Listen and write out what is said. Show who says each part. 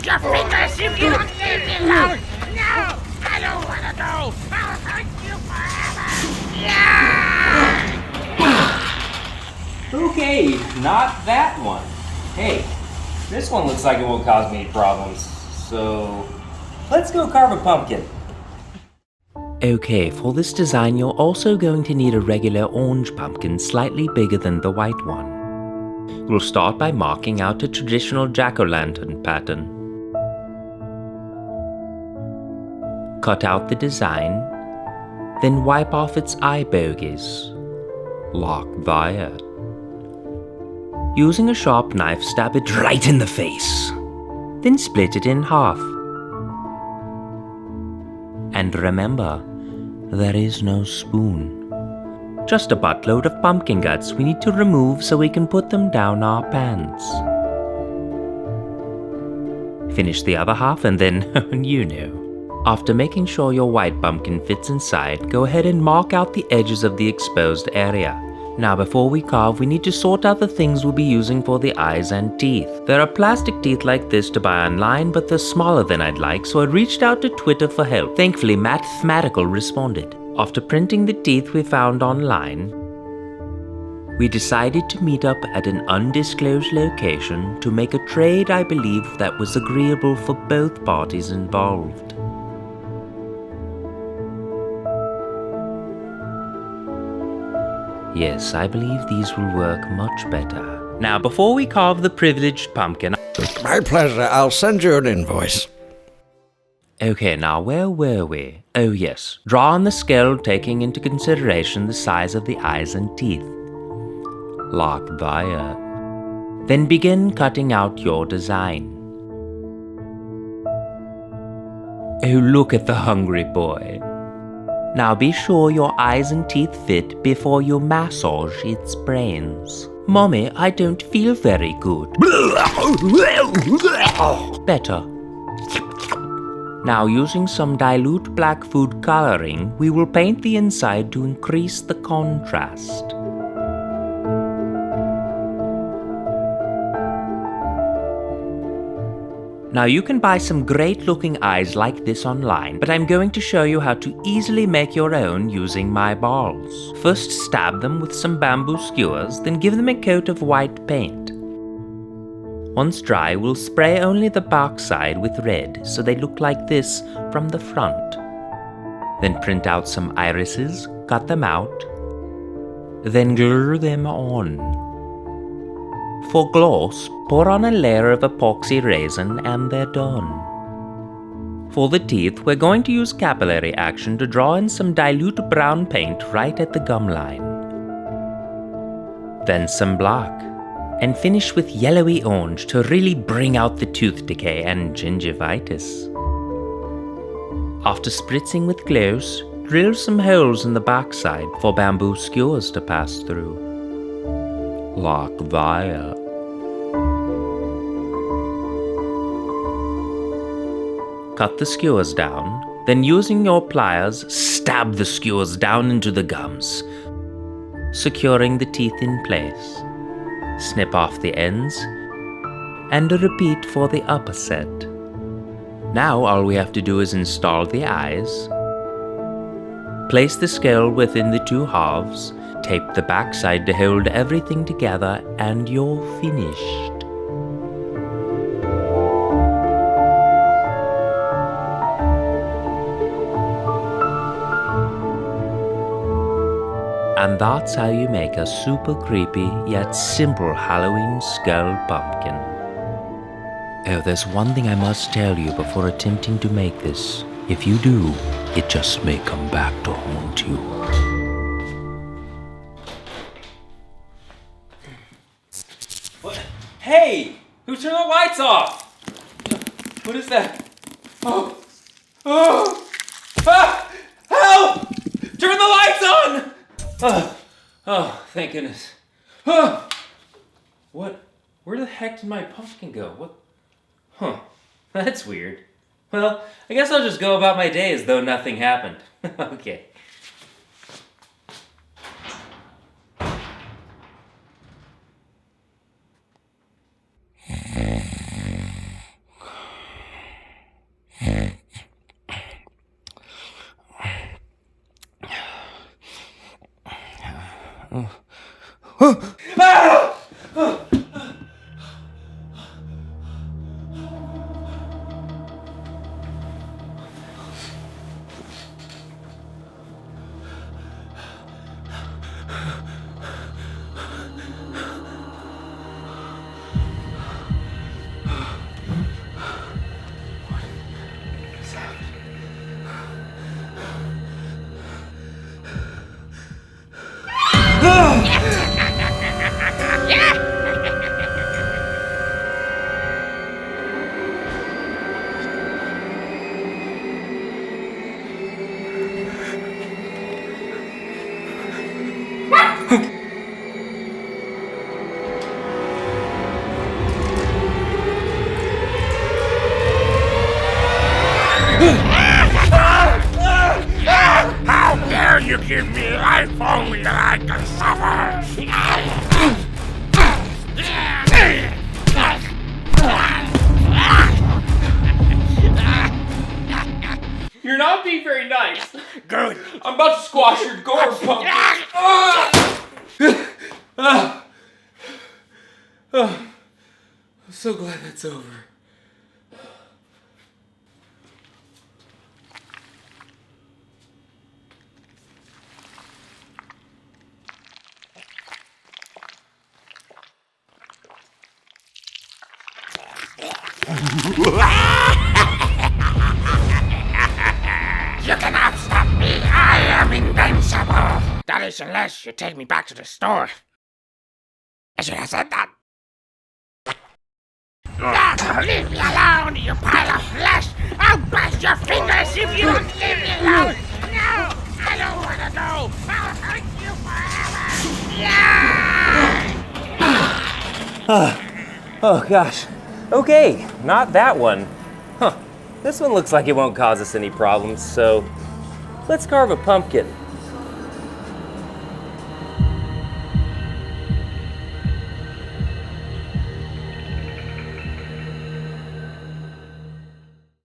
Speaker 1: your fingers if you don't leave me alone! No! I don't want to go! I'll hurt you forever! Yeah!
Speaker 2: Okay, not that one. Hey, this one looks like it won't cause me any problems. So, let's go carve a pumpkin. Okay, for this design you're also going to need a regular orange pumpkin slightly bigger than the white one. We'll start by marking out a traditional jack-o'-lantern pattern. Cut out the design, then wipe off its eye bogies. Lock via. Using a sharp knife, stab it right in the face. Then split it in half. And remember, there is no spoon. Just a buttload of pumpkin guts we need to remove so we can put them down our pants. Finish the other half and then, you know. After making sure your white pumpkin fits inside, go ahead and mark out the edges of the exposed area. Now before we carve, we need to sort out the things we'll be using for the eyes and teeth. There are plastic teeth like this to buy online, but they're smaller than I'd like, so I reached out to Twitter for help. Thankfully, Mathematical responded. After printing the teeth we found online, we decided to meet up at an undisclosed location to make a trade I believe that was agreeable for both parties involved. Yes, I believe these will work much better. Now, before we carve the privileged pumpkin...
Speaker 3: My pleasure. I'll send you an invoice.
Speaker 2: Okay, now where were we? Oh yes, draw on the scale taking into consideration the size of the eyes and teeth. Lock via. Then begin cutting out your design. Oh, look at the hungry boy. Now be sure your eyes and teeth fit before you massage its brains. Mommy, I don't feel very good. Better. Now using some dilute black food coloring, we will paint the inside to increase the contrast. Now you can buy some great looking eyes like this online, but I'm going to show you how to easily make your own using my balls. First stab them with some bamboo skewers, then give them a coat of white paint. Once dry, we'll spray only the back side with red so they look like this from the front. Then print out some irises, cut them out, then glue them on. For gloss, pour on a layer of epoxy resin and they're done. For the teeth, we're going to use capillary action to draw in some dilute brown paint right at the gum line. Then some black, and finish with yellowy orange to really bring out the tooth decay and gingivitis. After spritzing with gloss, drill some holes in the backside for bamboo skewers to pass through. Lock via. Cut the skewers down, then using your pliers, stab the skewers down into the gums, securing the teeth in place. Snip off the ends, and repeat for the upper set. Now all we have to do is install the eyes, place the scale within the two halves, tape the backside to hold everything together, and you're finished. And that's how you make a super creepy yet simple Halloween skull pumpkin. Oh, there's one thing I must tell you before attempting to make this. If you do, it just may come back to haunt you. What? Hey! Who turned the lights off? What is that? Oh! Oh! Ah! Help! Turn the lights on! Oh, thank goodness. Oh, what? Where the heck did my pumpkin go? What? Huh, that's weird. Well, I guess I'll just go about my day as though nothing happened. Okay.
Speaker 1: How dare you give me life only that I can suffer?
Speaker 2: You're not being very nice.
Speaker 1: Good.
Speaker 2: I'm about to squash your gourd, pumpkin. I'm so glad that's over.
Speaker 1: You cannot stop me. I am invincible. That is, unless you take me back to the store. I should have said that. Leave me alone, you pile of flesh! I'll bash your fingers if you don't leave me alone! No! I don't want to go! I'll hurt you forever! Yeah!
Speaker 4: Oh gosh. Okay, not that one. Huh. This one looks like it won't cause us any problems, so let's carve a pumpkin.